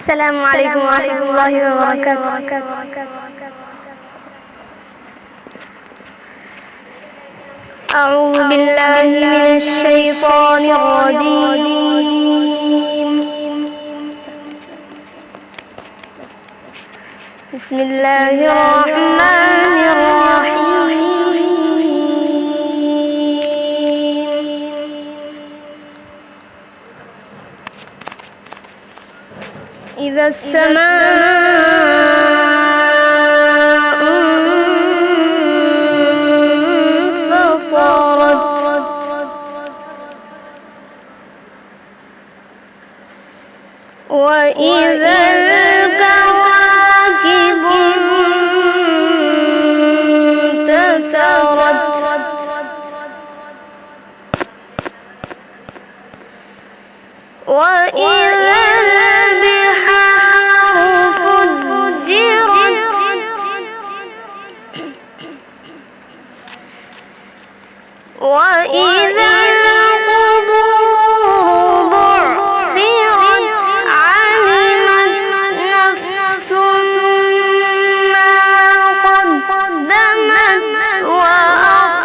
السلام عليكم ورحمة الله وبركاته. أعوذ بالله من الشيطان الرجيم. بسم الله الرحمن الرحيم. إذا السماء انفطرت وإذا الكواكب انتثرت وإذا البحار فجرت وإذا القبور بعثرت علمت نفس ما قدمت وأخرت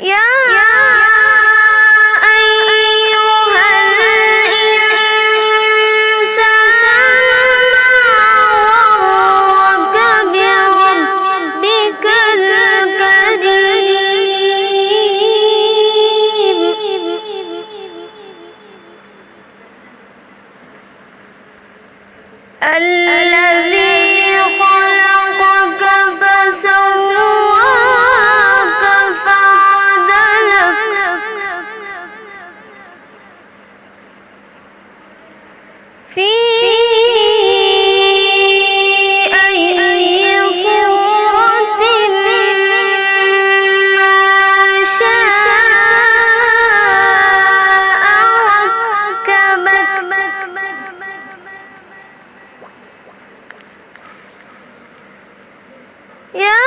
يا أيها الإنسان ما غرك بربك الكريم الذي خلقك فسواك فعدلك في أي صورة ما شاء ركبك يا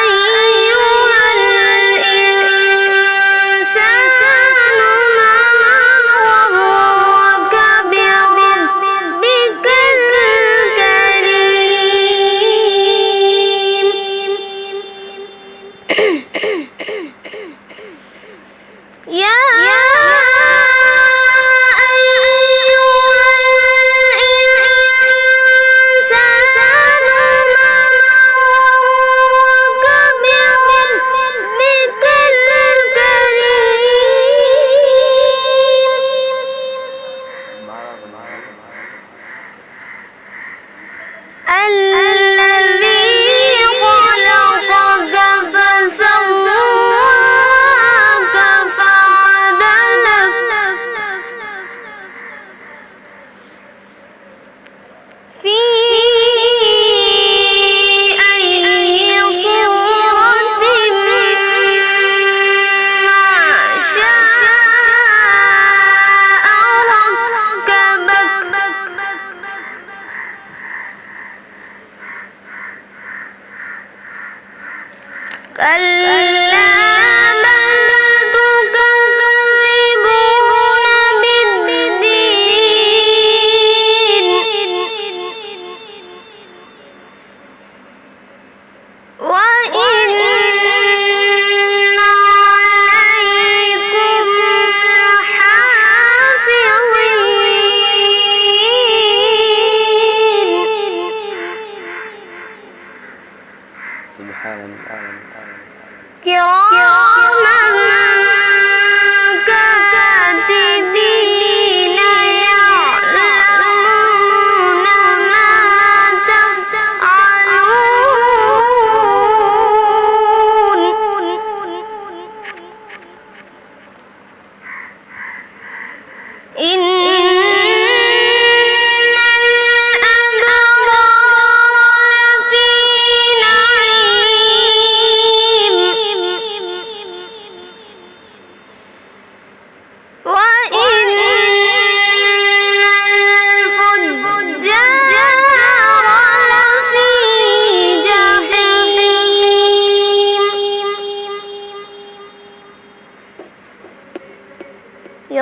أيها الإنسان ما غرك بربك الكريم يا أيها الإنسان ما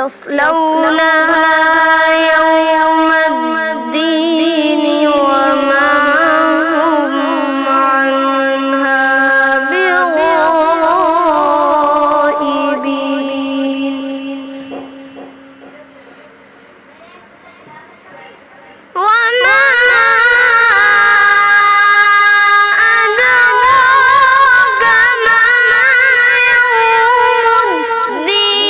يصلونها يوم الدين وما هم عنها بغائبين وما أدراك ما يوم الدين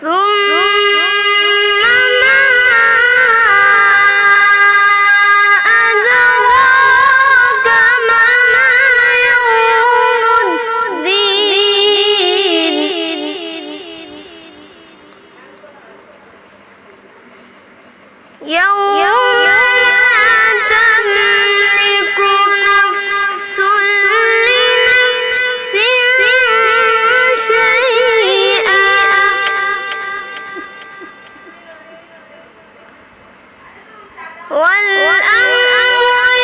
ثم ما أدراك ما يوم الدين يوم لا تملك نفس لنفس شيئا والأمر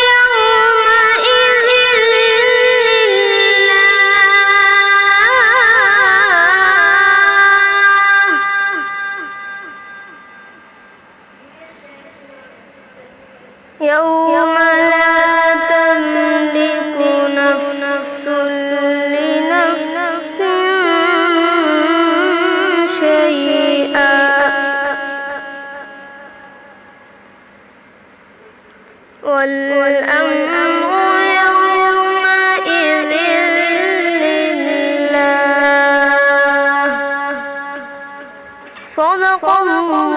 يومئذ لله يوم لا تملك نفس لنفس شيئا والأمر يومئذ لله صدق الله